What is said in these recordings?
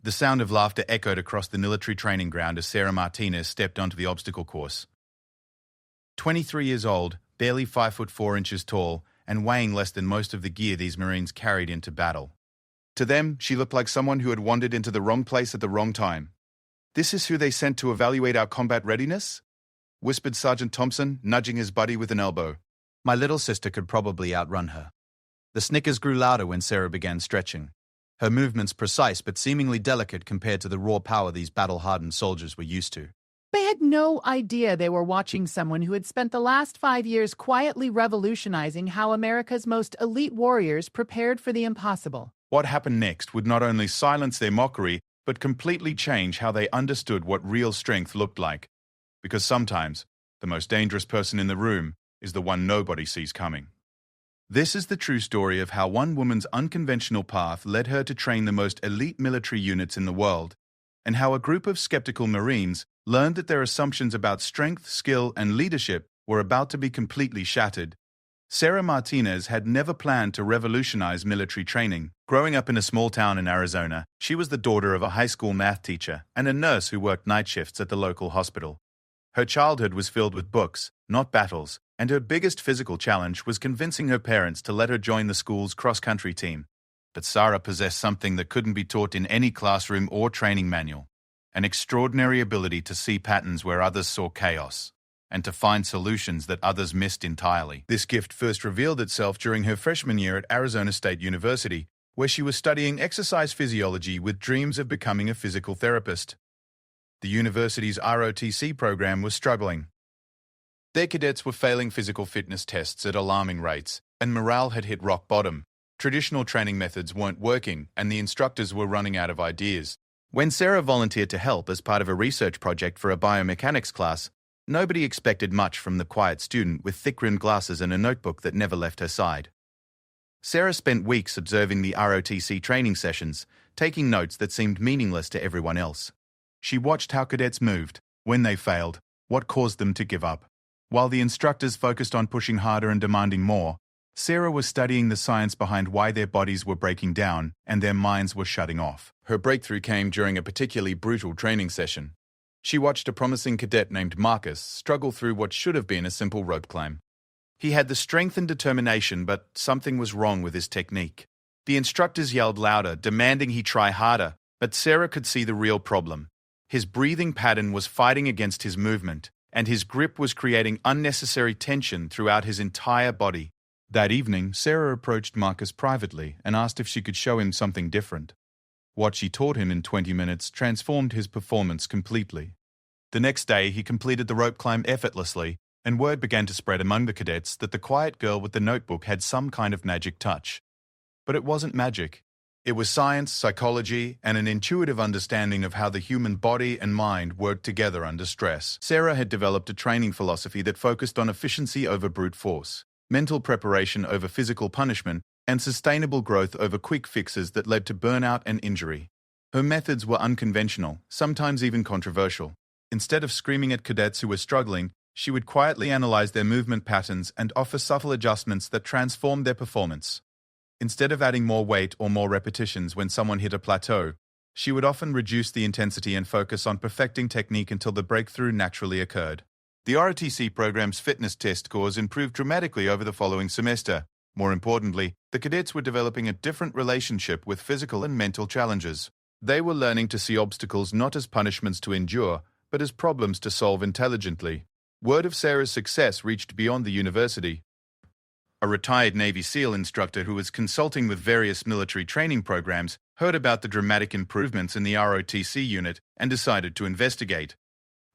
The sound of laughter echoed across the military training ground as Sarah Martinez stepped onto the obstacle course. 23 years old, barely 5'4" tall, and weighing less than most of the gear these Marines carried into battle. To them, she looked like someone who had wandered into the wrong place at the wrong time. "This is who they sent to evaluate our combat readiness?" whispered Sergeant Thompson, nudging his buddy with an elbow. My little sister could probably outrun her. The snickers grew louder when Sarah began stretching. Her movements precise but seemingly delicate compared to the raw power these battle-hardened soldiers were used to. They had no idea they were watching someone who had spent the last 5 years quietly revolutionizing how America's most elite warriors prepared for the impossible. What happened next would not only silence their mockery, but completely change how they understood what real strength looked like. Because sometimes, the most dangerous person in the room is the one nobody sees coming. This is the true story of how one woman's unconventional path led her to train the most elite military units in the world, and how a group of skeptical Marines learned that their assumptions about strength, skill, and leadership were about to be completely shattered. Sarah Martinez had never planned to revolutionize military training. Growing up in a small town in Arizona, she was the daughter of a high school math teacher and a nurse who worked night shifts at the local hospital. Her childhood was filled with books, not battles, and her biggest physical challenge was convincing her parents to let her join the school's cross-country team. But Sarah possessed something that couldn't be taught in any classroom or training manual: an extraordinary ability to see patterns where others saw chaos, and to find solutions that others missed entirely. This gift first revealed itself during her freshman year at Arizona State University, where she was studying exercise physiology with dreams of becoming a physical therapist. The university's ROTC program was struggling. Their cadets were failing physical fitness tests at alarming rates, and morale had hit rock bottom. Traditional training methods weren't working, and the instructors were running out of ideas. When Sarah volunteered to help as part of a research project for a biomechanics class, nobody expected much from the quiet student with thick-rimmed glasses and a notebook that never left her side. Sarah spent weeks observing the ROTC training sessions, taking notes that seemed meaningless to everyone else. She watched how cadets moved, when they failed, what caused them to give up. While the instructors focused on pushing harder and demanding more, Sarah was studying the science behind why their bodies were breaking down and their minds were shutting off. Her breakthrough came during a particularly brutal training session. She watched a promising cadet named Marcus struggle through what should have been a simple rope climb. He had the strength and determination, but something was wrong with his technique. The instructors yelled louder, demanding he try harder, but Sarah could see the real problem. His breathing pattern was fighting against his movement, and his grip was creating unnecessary tension throughout his entire body. That evening, Sarah approached Marcus privately and asked if she could show him something different. What she taught him in 20 minutes transformed his performance completely. The next day, he completed the rope climb effortlessly, and word began to spread among the cadets that the quiet girl with the notebook had some kind of magic touch. But it wasn't magic. It was science, psychology, and an intuitive understanding of how the human body and mind worked together under stress. Sarah had developed a training philosophy that focused on efficiency over brute force, mental preparation over physical punishment, and sustainable growth over quick fixes that led to burnout and injury. Her methods were unconventional, sometimes even controversial. Instead of screaming at cadets who were struggling, she would quietly analyze their movement patterns and offer subtle adjustments that transformed their performance. Instead of adding more weight or more repetitions when someone hit a plateau, she would often reduce the intensity and focus on perfecting technique until the breakthrough naturally occurred. The ROTC program's fitness test scores improved dramatically over the following semester. More importantly, the cadets were developing a different relationship with physical and mental challenges. They were learning to see obstacles not as punishments to endure, but as problems to solve intelligently. Word of Sarah's success reached beyond the university. A retired Navy SEAL instructor who was consulting with various military training programs heard about the dramatic improvements in the ROTC unit and decided to investigate.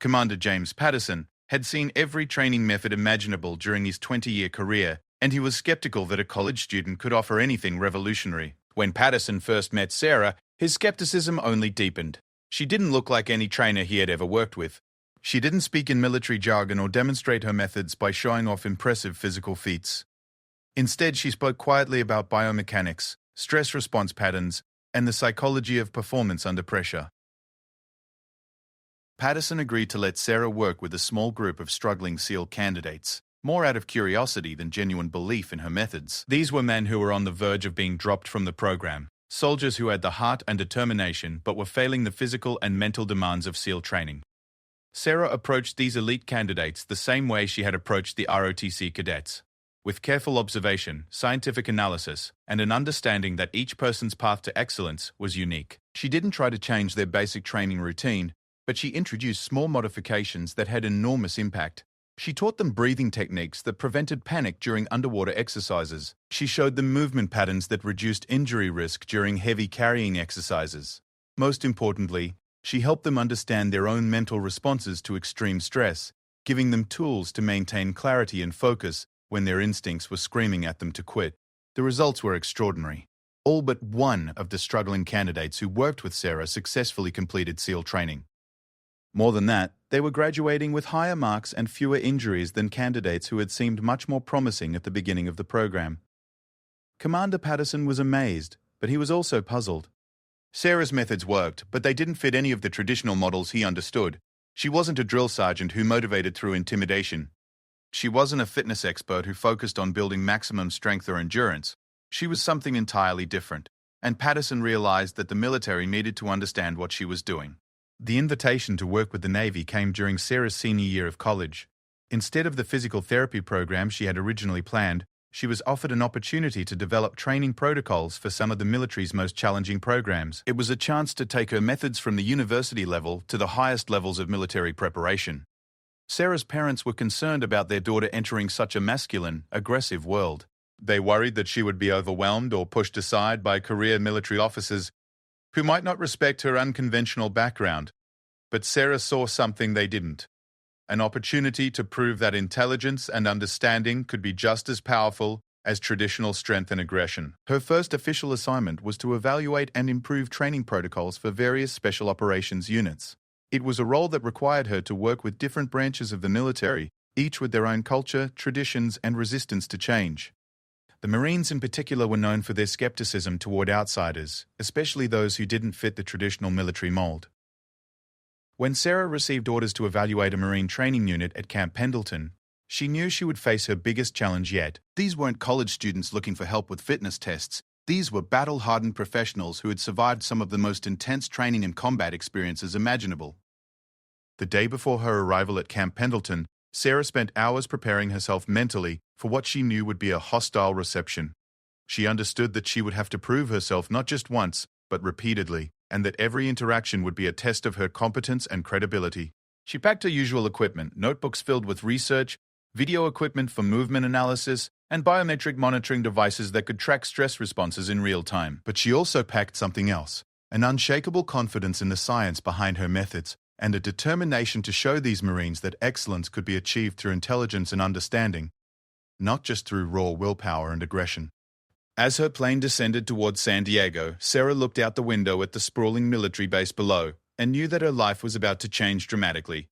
Commander James Patterson had seen every training method imaginable during his 20-year career, and he was skeptical that a college student could offer anything revolutionary. When Patterson first met Sarah, his skepticism only deepened. She didn't look like any trainer he had ever worked with. She didn't speak in military jargon or demonstrate her methods by showing off impressive physical feats. Instead, she spoke quietly about biomechanics, stress response patterns, and the psychology of performance under pressure. Patterson agreed to let Sarah work with a small group of struggling SEAL candidates, more out of curiosity than genuine belief in her methods. These were men who were on the verge of being dropped from the program, soldiers who had the heart and determination but were failing the physical and mental demands of SEAL training. Sarah approached these elite candidates the same way she had approached the ROTC cadets, with careful observation, scientific analysis, and an understanding that each person's path to excellence was unique. She didn't try to change their basic training routine, but she introduced small modifications that had enormous impact. She taught them breathing techniques that prevented panic during underwater exercises. She showed them movement patterns that reduced injury risk during heavy carrying exercises. Most importantly, she helped them understand their own mental responses to extreme stress, giving them tools to maintain clarity and focus when their instincts were screaming at them to quit. The results were extraordinary. All but one of the struggling candidates who worked with Sarah successfully completed SEAL training. More than that, they were graduating with higher marks and fewer injuries than candidates who had seemed much more promising at the beginning of the program. Commander Patterson was amazed, but he was also puzzled. Sarah's methods worked, but they didn't fit any of the traditional models he understood. She wasn't a drill sergeant who motivated through intimidation. She wasn't a fitness expert who focused on building maximum strength or endurance. She was something entirely different, and Patterson realized that the military needed to understand what she was doing. The invitation to work with the Navy came during Sarah's senior year of college. Instead of the physical therapy program she had originally planned, she was offered an opportunity to develop training protocols for some of the military's most challenging programs. It was a chance to take her methods from the university level to the highest levels of military preparation. Sarah's parents were concerned about their daughter entering such a masculine, aggressive world. They worried that she would be overwhelmed or pushed aside by career military officers who might not respect her unconventional background. But Sarah saw something they didn't: an opportunity to prove that intelligence and understanding could be just as powerful as traditional strength and aggression. Her first official assignment was to evaluate and improve training protocols for various special operations units. It was a role that required her to work with different branches of the military, each with their own culture, traditions, and resistance to change. The Marines in particular were known for their skepticism toward outsiders, especially those who didn't fit the traditional military mold. When Sarah received orders to evaluate a Marine training unit at Camp Pendleton, she knew she would face her biggest challenge yet. These weren't college students looking for help with fitness tests. These were battle-hardened professionals who had survived some of the most intense training and combat experiences imaginable. The day before her arrival at Camp Pendleton, Sarah spent hours preparing herself mentally for what she knew would be a hostile reception. She understood that she would have to prove herself not just once, but repeatedly, and that every interaction would be a test of her competence and credibility. She packed her usual equipment, notebooks filled with research, video equipment for movement analysis, and biometric monitoring devices that could track stress responses in real time. But she also packed something else: an unshakable confidence in the science behind her methods, and a determination to show these Marines that excellence could be achieved through intelligence and understanding, not just through raw willpower and aggression. As her plane descended towards San Diego, Sarah looked out the window at the sprawling military base below and knew that her life was about to change dramatically.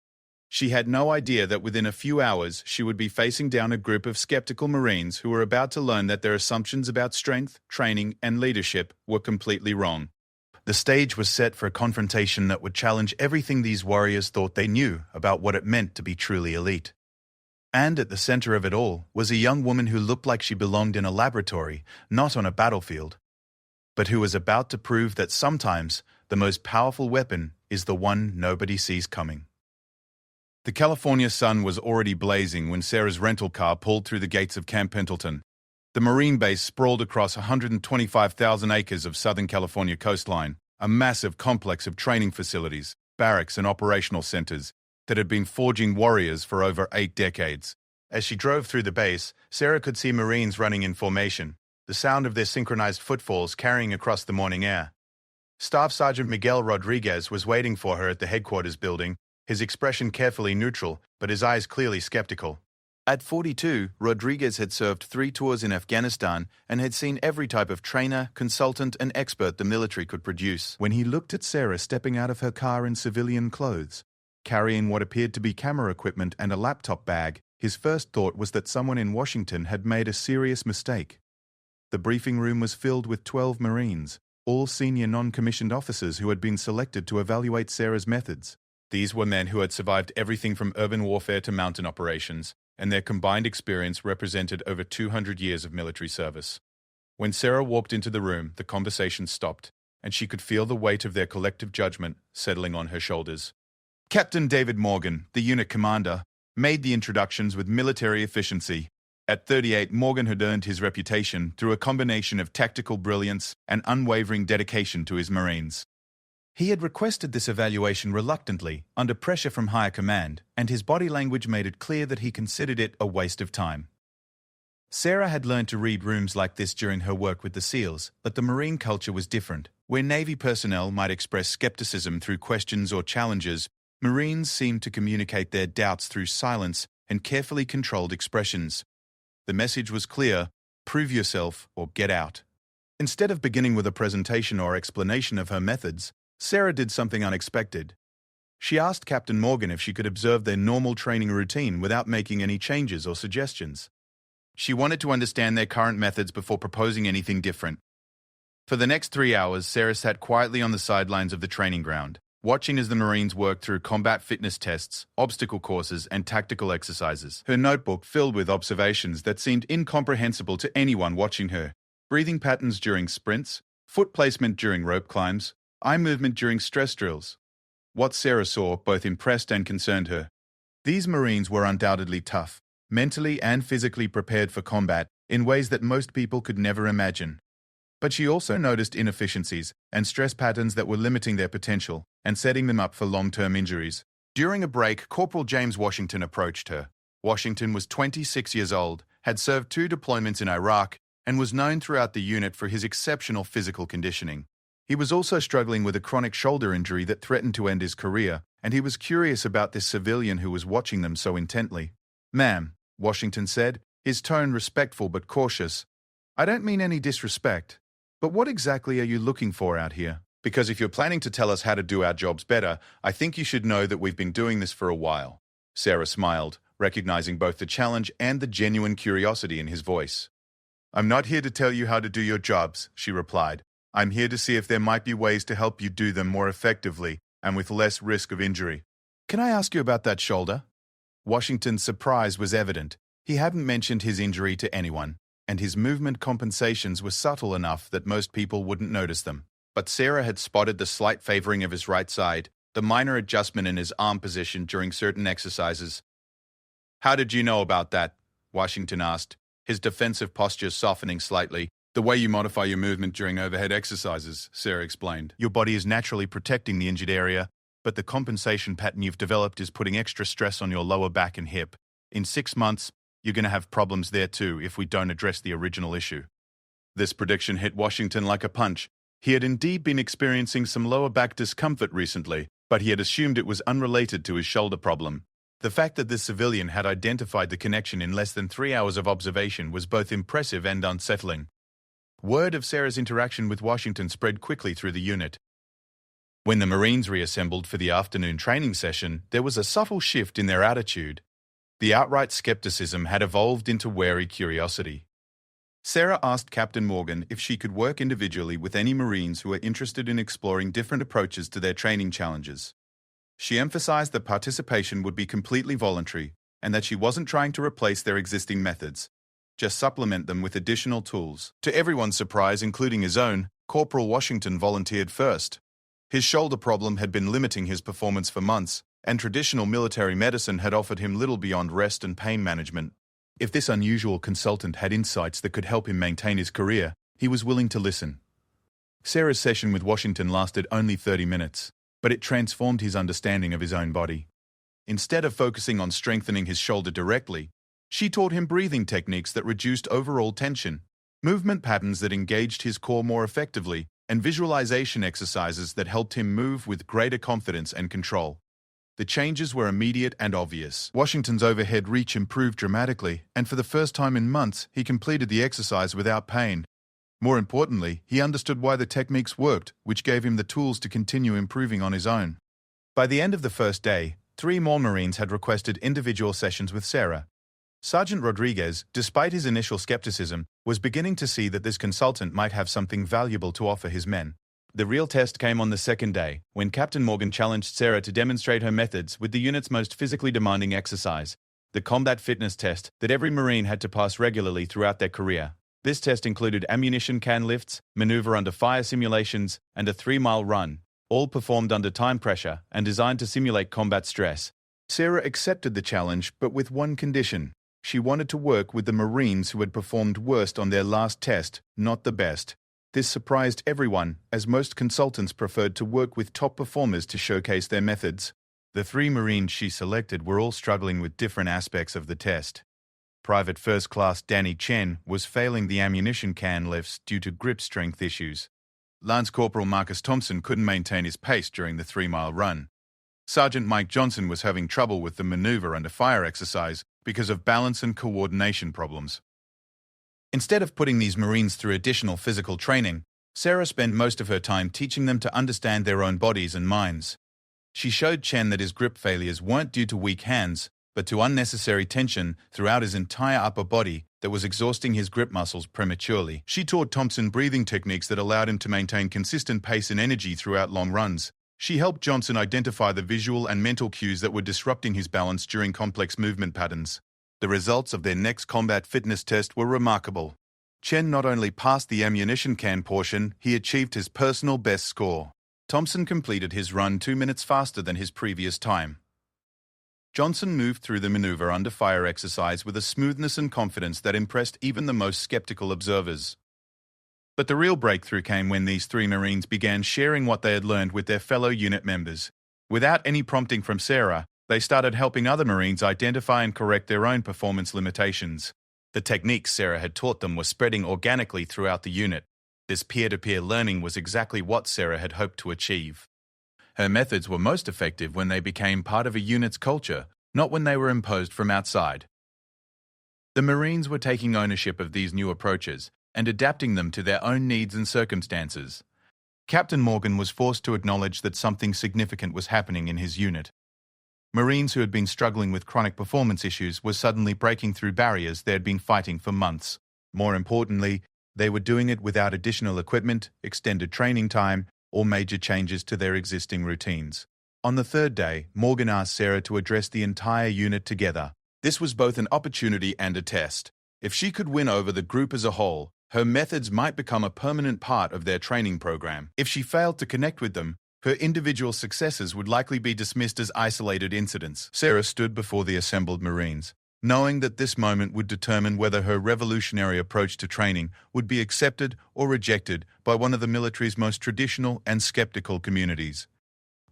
She had no idea that within a few hours she would be facing down a group of skeptical Marines who were about to learn that their assumptions about strength, training, and leadership were completely wrong. The stage was set for a confrontation that would challenge everything these warriors thought they knew about what it meant to be truly elite. And at the center of it all was a young woman who looked like she belonged in a laboratory, not on a battlefield, but who was about to prove that sometimes the most powerful weapon is the one nobody sees coming. The California sun was already blazing when Sarah's rental car pulled through the gates of Camp Pendleton. The Marine base sprawled across 125,000 acres of Southern California coastline, a massive complex of training facilities, barracks, and operational centers that had been forging warriors for over 8 decades. As she drove through the base, Sarah could see Marines running in formation, the sound of their synchronized footfalls carrying across the morning air. Staff Sergeant Miguel Rodriguez was waiting for her at the headquarters building, his expression carefully neutral, but his eyes clearly skeptical. At 42, Rodriguez had served 3 tours in Afghanistan and had seen every type of trainer, consultant, and expert the military could produce. When he looked at Sarah stepping out of her car in civilian clothes, carrying what appeared to be camera equipment and a laptop bag, his first thought was that someone in Washington had made a serious mistake. The briefing room was filled with 12 Marines, all senior non-commissioned officers who had been selected to evaluate Sarah's methods. These were men who had survived everything from urban warfare to mountain operations, and their combined experience represented over 200 years of military service. When Sarah walked into the room, the conversation stopped, and she could feel the weight of their collective judgment settling on her shoulders. Captain David Morgan, the unit commander, made the introductions with military efficiency. At 38, Morgan had earned his reputation through a combination of tactical brilliance and unwavering dedication to his Marines. He had requested this evaluation reluctantly, under pressure from higher command, and his body language made it clear that he considered it a waste of time. Sarah had learned to read rooms like this during her work with the SEALs, but the Marine culture was different. Where Navy personnel might express skepticism through questions or challenges, Marines seemed to communicate their doubts through silence and carefully controlled expressions. The message was clear: prove yourself or get out. Instead of beginning with a presentation or explanation of her methods, Sarah did something unexpected. She asked Captain Morgan if she could observe their normal training routine without making any changes or suggestions. She wanted to understand their current methods before proposing anything different. For the next 3 hours, Sarah sat quietly on the sidelines of the training ground, watching as the Marines worked through combat fitness tests, obstacle courses, and tactical exercises. Her notebook filled with observations that seemed incomprehensible to anyone watching her. Breathing patterns during sprints, foot placement during rope climbs, eye movement during stress drills. What Sarah saw both impressed and concerned her. These Marines were undoubtedly tough, mentally and physically prepared for combat in ways that most people could never imagine. But she also noticed inefficiencies and stress patterns that were limiting their potential and setting them up for long-term injuries. During a break, Corporal James Washington approached her. Washington was 26 years old, had served 2 deployments in Iraq, and was known throughout the unit for his exceptional physical conditioning. He was also struggling with a chronic shoulder injury that threatened to end his career, and he was curious about this civilian who was watching them so intently. "Ma'am," Washington said, his tone respectful but cautious, "I don't mean any disrespect, but what exactly are you looking for out here? Because if you're planning to tell us how to do our jobs better, I think you should know that we've been doing this for a while." Sarah smiled, recognizing both the challenge and the genuine curiosity in his voice. "I'm not here to tell you how to do your jobs," she replied. "I'm here to see if there might be ways to help you do them more effectively and with less risk of injury." "Can I ask you about that shoulder?" Washington's surprise was evident. He hadn't mentioned his injury to anyone, and his movement compensations were subtle enough that most people wouldn't notice them. But Sarah had spotted the slight favoring of his right side, the minor adjustment in his arm position during certain exercises. "How did you know about that?" Washington asked, his defensive posture softening slightly. "The way you modify your movement during overhead exercises," Sarah explained. "Your body is naturally protecting the injured area, but the compensation pattern you've developed is putting extra stress on your lower back and hip. In 6 months, you're going to have problems there too if we don't address the original issue." This prediction hit Washington like a punch. He had indeed been experiencing some lower back discomfort recently, but he had assumed it was unrelated to his shoulder problem. The fact that this civilian had identified the connection in less than 3 hours of observation was both impressive and unsettling. Word of Sarah's interaction with Washington spread quickly through the unit. When the Marines reassembled for the afternoon training session, there was a subtle shift in their attitude. The outright skepticism had evolved into wary curiosity. Sarah asked Captain Morgan if she could work individually with any Marines who were interested in exploring different approaches to their training challenges. She emphasized that participation would be completely voluntary and that she wasn't trying to replace their existing methods, just supplement them with additional tools. To everyone's surprise, including his own, Corporal Washington volunteered first. His shoulder problem had been limiting his performance for months, and traditional military medicine had offered him little beyond rest and pain management. If this unusual consultant had insights that could help him maintain his career, he was willing to listen. Sarah's session with Washington lasted only 30 minutes, but it transformed his understanding of his own body. Instead of focusing on strengthening his shoulder directly, she taught him breathing techniques that reduced overall tension, movement patterns that engaged his core more effectively, and visualization exercises that helped him move with greater confidence and control. The changes were immediate and obvious. Washington's overhead reach improved dramatically, and for the first time in months, he completed the exercise without pain. More importantly, he understood why the techniques worked, which gave him the tools to continue improving on his own. By the end of the first day, 3 more Marines had requested individual sessions with Sarah. Sergeant Rodriguez, despite his initial skepticism, was beginning to see that this consultant might have something valuable to offer his men. The real test came on the second day, when Captain Morgan challenged Sarah to demonstrate her methods with the unit's most physically demanding exercise, the combat fitness test that every Marine had to pass regularly throughout their career. This test included ammunition can lifts, maneuver under fire simulations, and a 3-mile run, all performed under time pressure and designed to simulate combat stress. Sarah accepted the challenge, but with one condition. She wanted to work with the Marines who had performed worst on their last test, not the best. This surprised everyone, as most consultants preferred to work with top performers to showcase their methods. The 3 Marines she selected were all struggling with different aspects of the test. Private First Class Danny Chen was failing the ammunition can lifts due to grip strength issues. Lance Corporal Marcus Thompson couldn't maintain his pace during the 3-mile run. Sergeant Mike Johnson was having trouble with the maneuver under fire exercise because of balance and coordination problems. Instead of putting these Marines through additional physical training, Sarah spent most of her time teaching them to understand their own bodies and minds. She showed Chen that his grip failures weren't due to weak hands, but to unnecessary tension throughout his entire upper body that was exhausting his grip muscles prematurely. She taught Thompson breathing techniques that allowed him to maintain consistent pace and energy throughout long runs. She helped Johnson identify the visual and mental cues that were disrupting his balance during complex movement patterns. The results of their next combat fitness test were remarkable. Chen not only passed the ammunition can portion, he achieved his personal best score. Thompson completed his run 2 minutes faster than his previous time. Johnson moved through the maneuver under fire exercise with a smoothness and confidence that impressed even the most skeptical observers. But the real breakthrough came when these 3 Marines began sharing what they had learned with their fellow unit members. Without any prompting from Sarah, they started helping other Marines identify and correct their own performance limitations. The techniques Sarah had taught them were spreading organically throughout the unit. This peer-to-peer learning was exactly what Sarah had hoped to achieve. Her methods were most effective when they became part of a unit's culture, not when they were imposed from outside. The Marines were taking ownership of these new approaches and adapting them to their own needs and circumstances. Captain Morgan was forced to acknowledge that something significant was happening in his unit. Marines who had been struggling with chronic performance issues were suddenly breaking through barriers they had been fighting for months. More importantly, they were doing it without additional equipment, extended training time, or major changes to their existing routines. On the 3rd day, Morgan asked Sarah to address the entire unit together. This was both an opportunity and a test. If she could win over the group as a whole, her methods might become a permanent part of their training program. If she failed to connect with them, her individual successes would likely be dismissed as isolated incidents. Sarah stood before the assembled Marines, knowing that this moment would determine whether her revolutionary approach to training would be accepted or rejected by one of the military's most traditional and skeptical communities.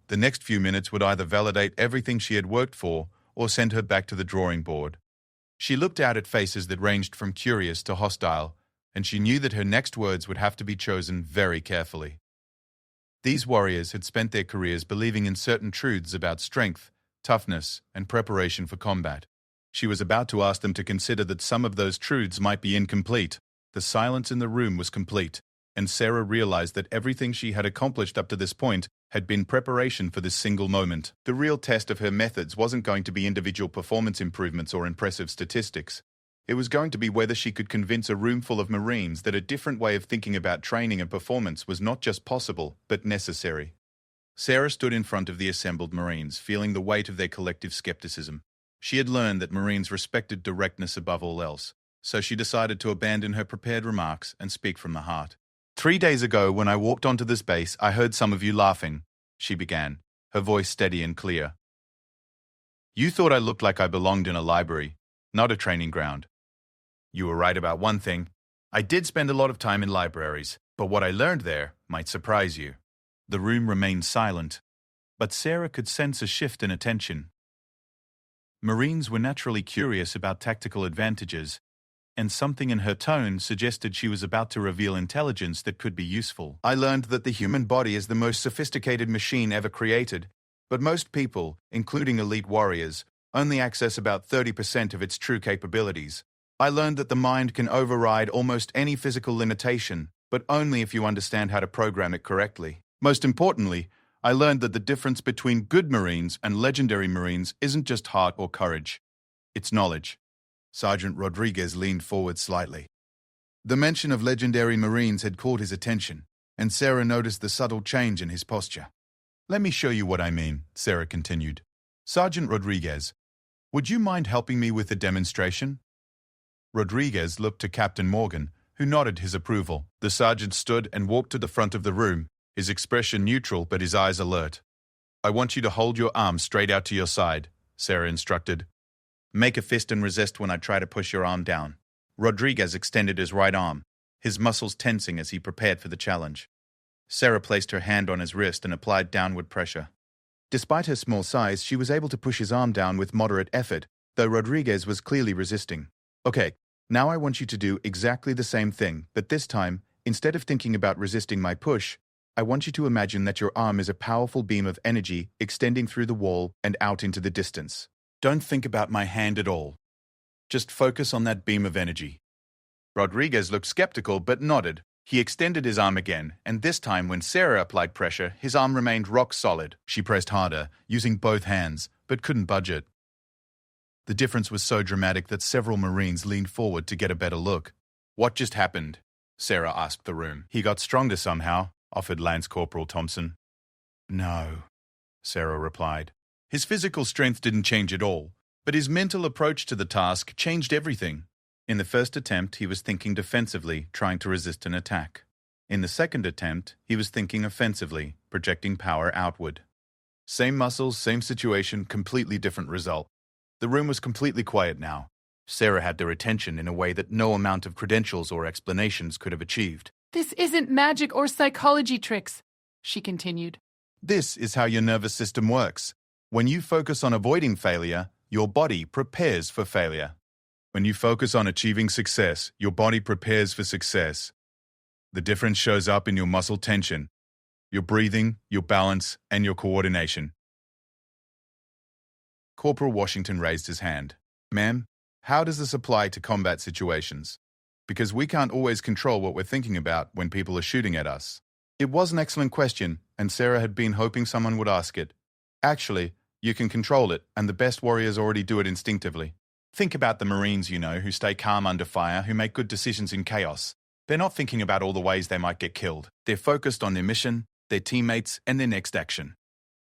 The next few minutes would either validate everything she had worked for or send her back to the drawing board. She looked out at faces that ranged from curious to hostile, and she knew that her next words would have to be chosen very carefully. These warriors had spent their careers believing in certain truths about strength, toughness, and preparation for combat. She was about to ask them to consider that some of those truths might be incomplete. The silence in the room was complete, and Sarah realized that everything she had accomplished up to this point had been preparation for this single moment. The real test of her methods wasn't going to be individual performance improvements or impressive statistics. It was going to be whether she could convince a room full of Marines that a different way of thinking about training and performance was not just possible, but necessary. Sarah stood in front of the assembled Marines, feeling the weight of their collective skepticism. She had learned that Marines respected directness above all else, so she decided to abandon her prepared remarks and speak from the heart. 3 days ago, when I walked onto this base, I heard some of you laughing, she began, her voice steady and clear. You thought I looked like I belonged in a library, not a training ground. You were right about one thing. I did spend a lot of time in libraries, but what I learned there might surprise you. The room remained silent, but Sarah could sense a shift in attention. Marines were naturally curious about tactical advantages, and something in her tone suggested she was about to reveal intelligence that could be useful. I learned that the human body is the most sophisticated machine ever created, but most people, including elite warriors, only access about 30% of its true capabilities. I learned that the mind can override almost any physical limitation, but only if you understand how to program it correctly. Most importantly, I learned that the difference between good Marines and legendary Marines isn't just heart or courage. It's knowledge. Sergeant Rodriguez leaned forward slightly. The mention of legendary Marines had caught his attention, and Sarah noticed the subtle change in his posture. Let me show you what I mean, Sarah continued. Sergeant Rodriguez, would you mind helping me with the demonstration? Rodriguez looked to Captain Morgan, who nodded his approval. The sergeant stood and walked to the front of the room, his expression neutral but his eyes alert. "I want you to hold your arm straight out to your side," Sarah instructed. "Make a fist and resist when I try to push your arm down." Rodriguez extended his right arm, his muscles tensing as he prepared for the challenge. Sarah placed her hand on his wrist and applied downward pressure. Despite her small size, she was able to push his arm down with moderate effort, though Rodriguez was clearly resisting. "Okay, now I want you to do exactly the same thing, but this time, instead of thinking about resisting my push, I want you to imagine that your arm is a powerful beam of energy extending through the wall and out into the distance. Don't think about my hand at all. Just focus on that beam of energy." Rodriguez looked skeptical but nodded. He extended his arm again, and this time when Sarah applied pressure, his arm remained rock solid. She pressed harder, using both hands, but couldn't budge it. The difference was so dramatic that several Marines leaned forward to get a better look. "What just happened?" Sarah asked the room. "He got stronger somehow," offered Lance Corporal Thompson. "No," Sarah replied. "His physical strength didn't change at all, but his mental approach to the task changed everything. In the first attempt, he was thinking defensively, trying to resist an attack. In the second attempt, he was thinking offensively, projecting power outward. Same muscles, same situation, completely different result." The room was completely quiet now. Sarah had their attention in a way that no amount of credentials or explanations could have achieved. "This isn't magic or psychology tricks," she continued. "This is how your nervous system works. When you focus on avoiding failure, your body prepares for failure. When you focus on achieving success, your body prepares for success. The difference shows up in your muscle tension, your breathing, your balance, and your coordination." Corporal Washington raised his hand. "Ma'am, how does this apply to combat situations? Because we can't always control what we're thinking about when people are shooting at us." It was an excellent question, and Sarah had been hoping someone would ask it. Actually, you can control it, and the best warriors already do it instinctively. Think about the Marines, who stay calm under fire, who make good decisions in chaos. They're not thinking about all the ways they might get killed. They're focused on their mission, their teammates, and their next action.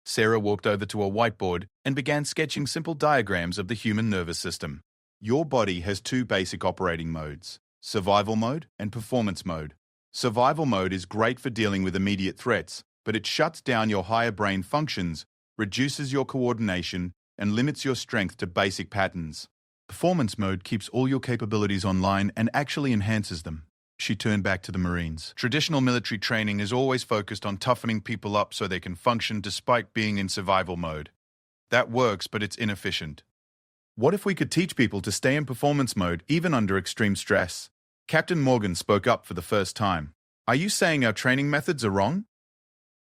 Sarah walked over to a whiteboard and began sketching simple diagrams of the human nervous system. Your body has two basic operating modes: survival mode and performance mode. Survival mode is great for dealing with immediate threats, but it shuts down your higher brain functions, reduces your coordination, and limits your strength to basic patterns. Performance mode keeps all your capabilities online and actually enhances them. She turned back to the Marines. Traditional military training is always focused on toughening people up so they can function despite being in survival mode. That works, but it's inefficient. What if we could teach people to stay in performance mode even under extreme stress? Captain Morgan spoke up for the first time. "Are you saying our training methods are wrong?"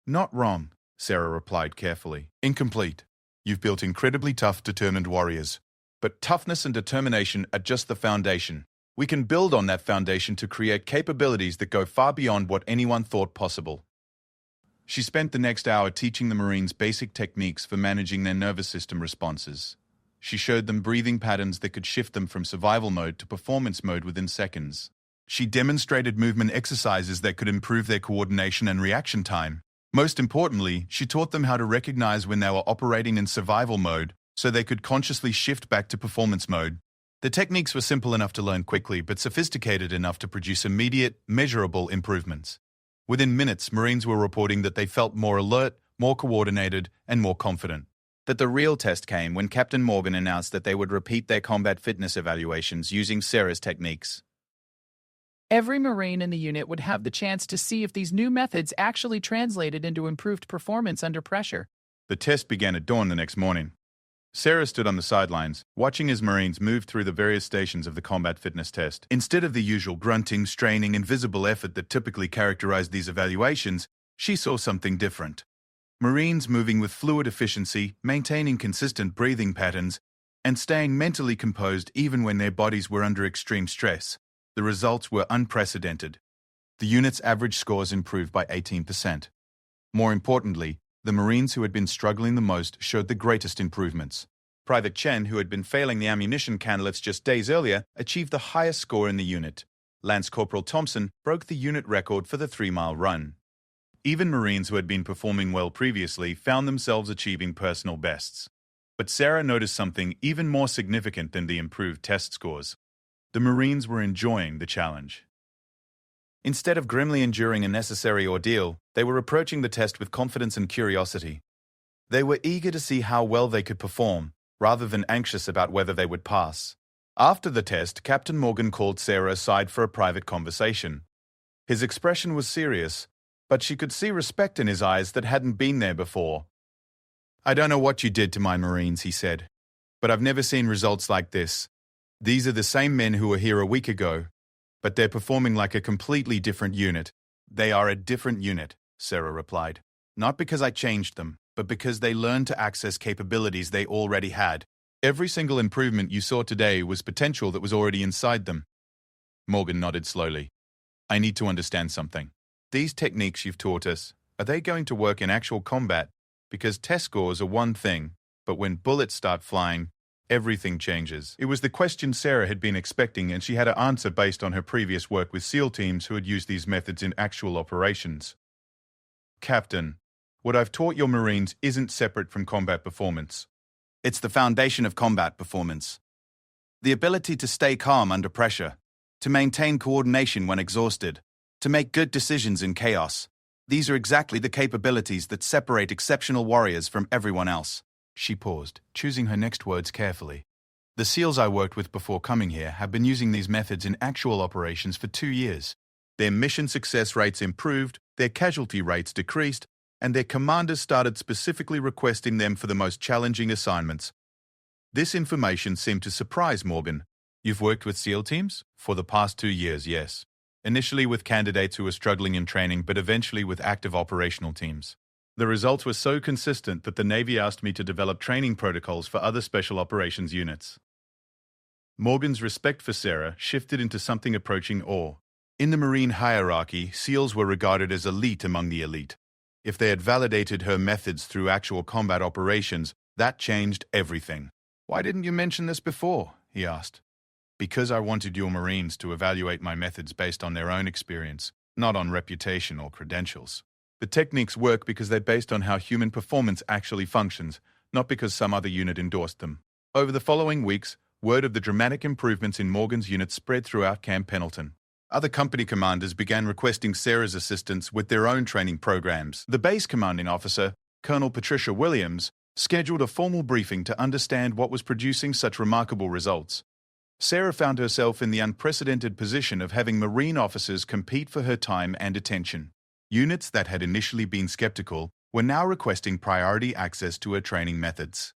"Not wrong," Sarah replied carefully. "Incomplete. You've built incredibly tough, determined warriors. But toughness and determination are just the foundation. We can build on that foundation to create capabilities that go far beyond what anyone thought possible." She spent the next hour teaching the Marines basic techniques for managing their nervous system responses. She showed them breathing patterns that could shift them from survival mode to performance mode within seconds. She demonstrated movement exercises that could improve their coordination and reaction time. Most importantly, she taught them how to recognize when they were operating in survival mode so they could consciously shift back to performance mode. The techniques were simple enough to learn quickly, but sophisticated enough to produce immediate, measurable improvements. Within minutes, Marines were reporting that they felt more alert, more coordinated, and more confident. That the real test came when Captain Morgan announced that they would repeat their combat fitness evaluations using Sarah's techniques. Every Marine in the unit would have the chance to see if these new methods actually translated into improved performance under pressure. The test began at dawn the next morning. Sarah stood on the sidelines, watching as Marines moved through the various stations of the combat fitness test. Instead of the usual grunting, straining, and visible effort that typically characterized these evaluations, she saw something different. Marines moving with fluid efficiency, maintaining consistent breathing patterns, and staying mentally composed even when their bodies were under extreme stress. The results were unprecedented. The unit's average scores improved by 18%. More importantly, the Marines who had been struggling the most showed the greatest improvements. Private Chen, who had been failing the ammunition canlets just days earlier, achieved the highest score in the unit. Lance Corporal Thompson broke the unit record for the 3-mile run. Even Marines who had been performing well previously found themselves achieving personal bests. But Sarah noticed something even more significant than the improved test scores. The Marines were enjoying the challenge. Instead of grimly enduring a necessary ordeal, they were approaching the test with confidence and curiosity. They were eager to see how well they could perform, rather than anxious about whether they would pass. After the test, Captain Morgan called Sarah aside for a private conversation. His expression was serious, but she could see respect in his eyes that hadn't been there before. "I don't know what you did to my Marines," he said, "but I've never seen results like this. These are the same men who were here a week ago, but they're performing like a completely different unit." "They are a different unit," Sarah replied. "Not because I changed them, but because they learned to access capabilities they already had. Every single improvement you saw today was potential that was already inside them." Morgan nodded slowly. "I need to understand something. These techniques you've taught us, are they going to work in actual combat? Because test scores are one thing, but when bullets start flying, everything changes." It was the question Sarah had been expecting, and she had an answer based on her previous work with SEAL teams who had used these methods in actual operations. "Captain, what I've taught your Marines isn't separate from combat performance. It's the foundation of combat performance. The ability to stay calm under pressure, to maintain coordination when exhausted, to make good decisions in chaos. These are exactly the capabilities that separate exceptional warriors from everyone else." She paused, choosing her next words carefully. "The SEALs I worked with before coming here have been using these methods in actual operations for 2 years. Their mission success rates improved, their casualty rates decreased, and their commanders started specifically requesting them for the most challenging assignments." This information seemed to surprise Morgan. "You've worked with SEAL teams?" "For the past 2 years, yes. Initially with candidates who were struggling in training, but eventually with active operational teams. The results were so consistent that the Navy asked me to develop training protocols for other special operations units." Morgan's respect for Sarah shifted into something approaching awe. In the Marine hierarchy, SEALs were regarded as elite among the elite. If they had validated her methods through actual combat operations, that changed everything. "Why didn't you mention this before?" he asked. "Because I wanted your Marines to evaluate my methods based on their own experience, not on reputation or credentials. The techniques work because they're based on how human performance actually functions, not because some other unit endorsed them." Over the following weeks, word of the dramatic improvements in Morgan's unit spread throughout Camp Pendleton. Other company commanders began requesting Sarah's assistance with their own training programs. The base commanding officer, Colonel Patricia Williams, scheduled a formal briefing to understand what was producing such remarkable results. Sarah found herself in the unprecedented position of having Marine officers compete for her time and attention. Units that had initially been skeptical were now requesting priority access to her training methods.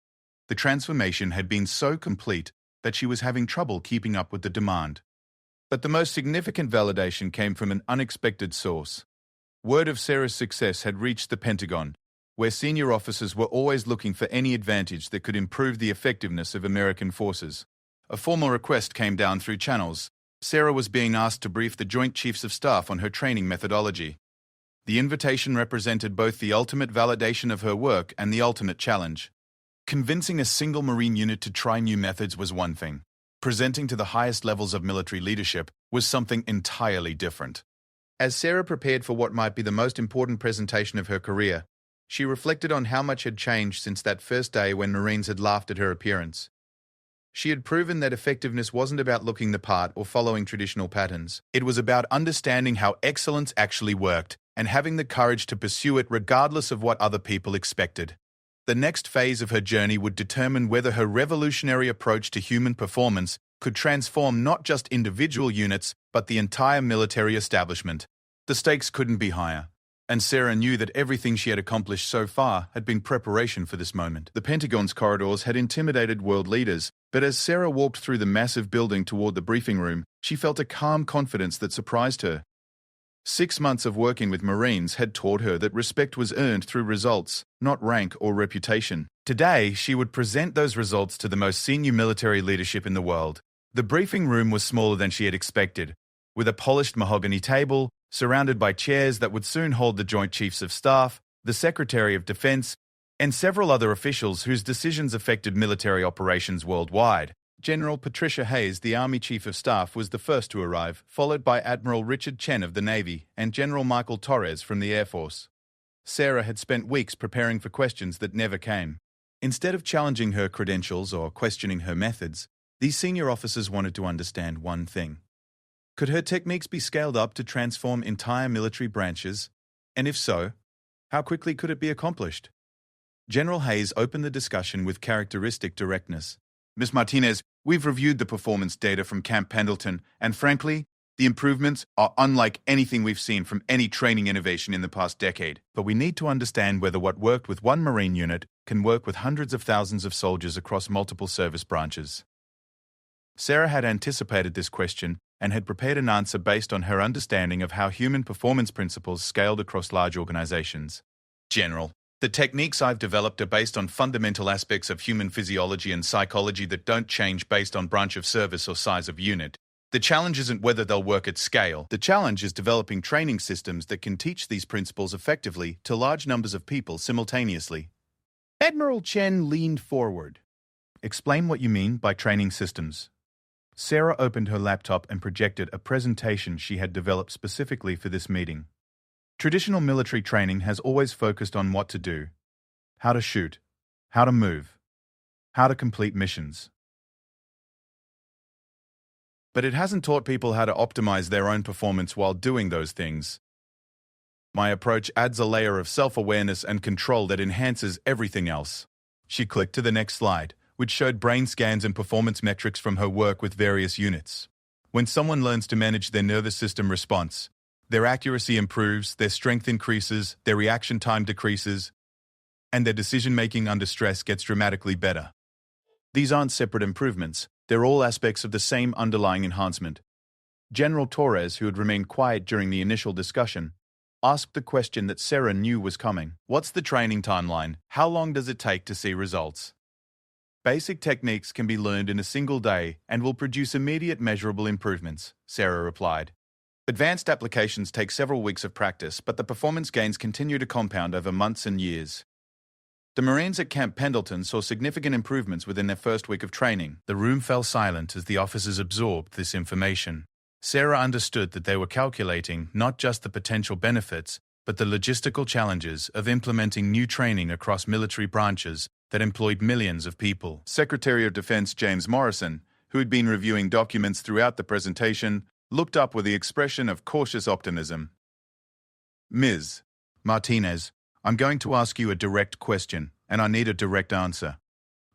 The transformation had been so complete that she was having trouble keeping up with the demand. But the most significant validation came from an unexpected source. Word of Sarah's success had reached the Pentagon, where senior officers were always looking for any advantage that could improve the effectiveness of American forces. A formal request came down through channels. Sarah was being asked to brief the Joint Chiefs of Staff on her training methodology. The invitation represented both the ultimate validation of her work and the ultimate challenge. Convincing a single Marine unit to try new methods was one thing. Presenting to the highest levels of military leadership was something entirely different. As Sarah prepared for what might be the most important presentation of her career, she reflected on how much had changed since that first day when Marines had laughed at her appearance. She had proven that effectiveness wasn't about looking the part or following traditional patterns. It was about understanding how excellence actually worked and having the courage to pursue it regardless of what other people expected. The next phase of her journey would determine whether her revolutionary approach to human performance could transform not just individual units, but the entire military establishment. The stakes couldn't be higher, and Sarah knew that everything she had accomplished so far had been preparation for this moment. The Pentagon's corridors had intimidated world leaders, but as Sarah walked through the massive building toward the briefing room, she felt a calm confidence that surprised her. 6 months of working with Marines had taught her that respect was earned through results, not rank or reputation. Today, she would present those results to the most senior military leadership in the world. The briefing room was smaller than she had expected, with a polished mahogany table, surrounded by chairs that would soon hold the Joint Chiefs of Staff, the Secretary of Defense, and several other officials whose decisions affected military operations worldwide. General Patricia Hayes, the Army Chief of Staff, was the first to arrive, followed by Admiral Richard Chen of the Navy and General Michael Torres from the Air Force. Sarah had spent weeks preparing for questions that never came. Instead of challenging her credentials or questioning her methods, these senior officers wanted to understand one thing. Could her techniques be scaled up to transform entire military branches? And if so, how quickly could it be accomplished? General Hayes opened the discussion with characteristic directness. Ms. Martinez, we've reviewed the performance data from Camp Pendleton, and frankly, the improvements are unlike anything we've seen from any training innovation in the past decade. But we need to understand whether what worked with one Marine unit can work with hundreds of thousands of soldiers across multiple service branches. Sarah had anticipated this question and had prepared an answer based on her understanding of how human performance principles scaled across large organizations. General, the techniques I've developed are based on fundamental aspects of human physiology and psychology that don't change based on branch of service or size of unit. The challenge isn't whether they'll work at scale. The challenge is developing training systems that can teach these principles effectively to large numbers of people simultaneously. Admiral Chen leaned forward. Explain what you mean by training systems. Sarah opened her laptop and projected a presentation she had developed specifically for this meeting. Traditional military training has always focused on what to do, how to shoot, how to move, how to complete missions. But it hasn't taught people how to optimize their own performance while doing those things. My approach adds a layer of self-awareness and control that enhances everything else. She clicked to the next slide, which showed brain scans and performance metrics from her work with various units. When someone learns to manage their nervous system response, their accuracy improves, their strength increases, their reaction time decreases, and their decision-making under stress gets dramatically better. These aren't separate improvements. They're all aspects of the same underlying enhancement. General Torres, who had remained quiet during the initial discussion, asked the question that Sarah knew was coming. What's the training timeline? How long does it take to see results? Basic techniques can be learned in a single day and will produce immediate measurable improvements, Sarah replied. Advanced applications take several weeks of practice, but the performance gains continue to compound over months and years. The Marines at Camp Pendleton saw significant improvements within their first week of training. The room fell silent as the officers absorbed this information. Sarah understood that they were calculating not just the potential benefits, but the logistical challenges of implementing new training across military branches that employed millions of people. Secretary of Defense James Morrison, who had been reviewing documents throughout the presentation, looked up with the expression of cautious optimism. Ms. Martinez, I'm going to ask you a direct question, and I need a direct answer.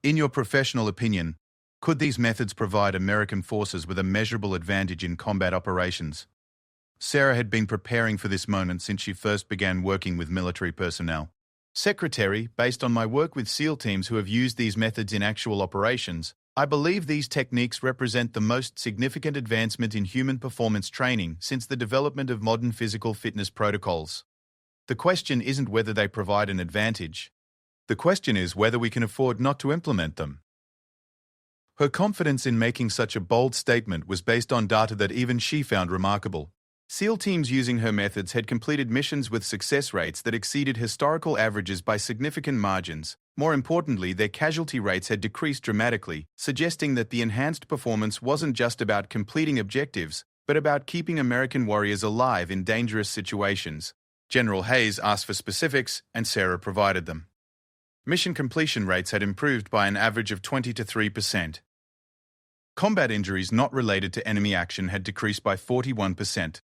In your professional opinion, could these methods provide American forces with a measurable advantage in combat operations? Sarah had been preparing for this moment since she first began working with military personnel. Secretary, based on my work with SEAL teams who have used these methods in actual operations, I believe these techniques represent the most significant advancement in human performance training since the development of modern physical fitness protocols. The question isn't whether they provide an advantage. The question is whether we can afford not to implement them. Her confidence in making such a bold statement was based on data that even she found remarkable. SEAL teams using her methods had completed missions with success rates that exceeded historical averages by significant margins. More importantly, their casualty rates had decreased dramatically, suggesting that the enhanced performance wasn't just about completing objectives, but about keeping American warriors alive in dangerous situations. General Hayes asked for specifics, and Sarah provided them. Mission completion rates had improved by an average of 20 to 3%. Combat injuries not related to enemy action had decreased by 41%.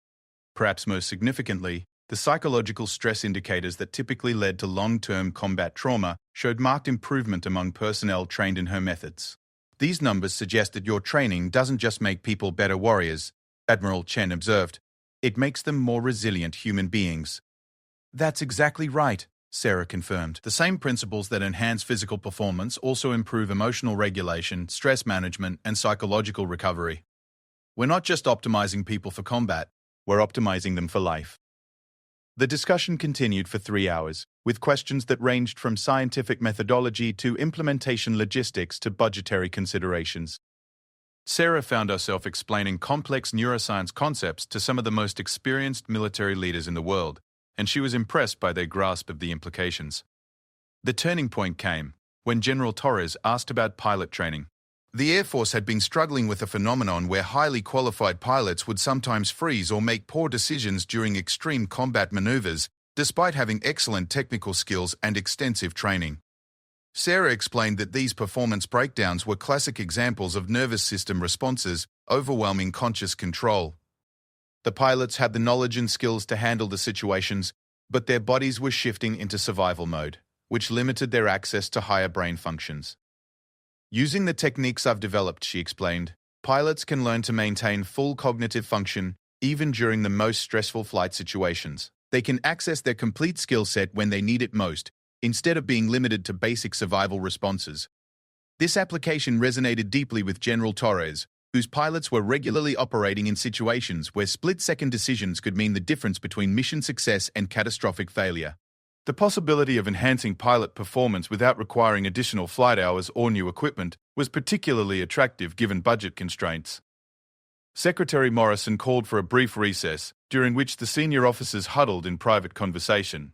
Perhaps most significantly, the psychological stress indicators that typically led to long-term combat trauma showed marked improvement among personnel trained in her methods. These numbers suggest that your training doesn't just make people better warriors, Admiral Chen observed. It makes them more resilient human beings. That's exactly right, Sarah confirmed. The same principles that enhance physical performance also improve emotional regulation, stress management, and psychological recovery. We're not just optimizing people for combat, we're optimizing them for life. The discussion continued for 3 hours, with questions that ranged from scientific methodology to implementation logistics to budgetary considerations. Sarah found herself explaining complex neuroscience concepts to some of the most experienced military leaders in the world, and she was impressed by their grasp of the implications. The turning point came when General Torres asked about pilot training. The Air Force had been struggling with a phenomenon where highly qualified pilots would sometimes freeze or make poor decisions during extreme combat maneuvers, despite having excellent technical skills and extensive training. Sarah explained that these performance breakdowns were classic examples of nervous system responses overwhelming conscious control. The pilots had the knowledge and skills to handle the situations, but their bodies were shifting into survival mode, which limited their access to higher brain functions. Using the techniques I've developed, she explained, pilots can learn to maintain full cognitive function even during the most stressful flight situations. They can access their complete skill set when they need it most, instead of being limited to basic survival responses. This application resonated deeply with General Torres, whose pilots were regularly operating in situations where split-second decisions could mean the difference between mission success and catastrophic failure. The possibility of enhancing pilot performance without requiring additional flight hours or new equipment was particularly attractive given budget constraints. Secretary Morrison called for a brief recess, during which the senior officers huddled in private conversation.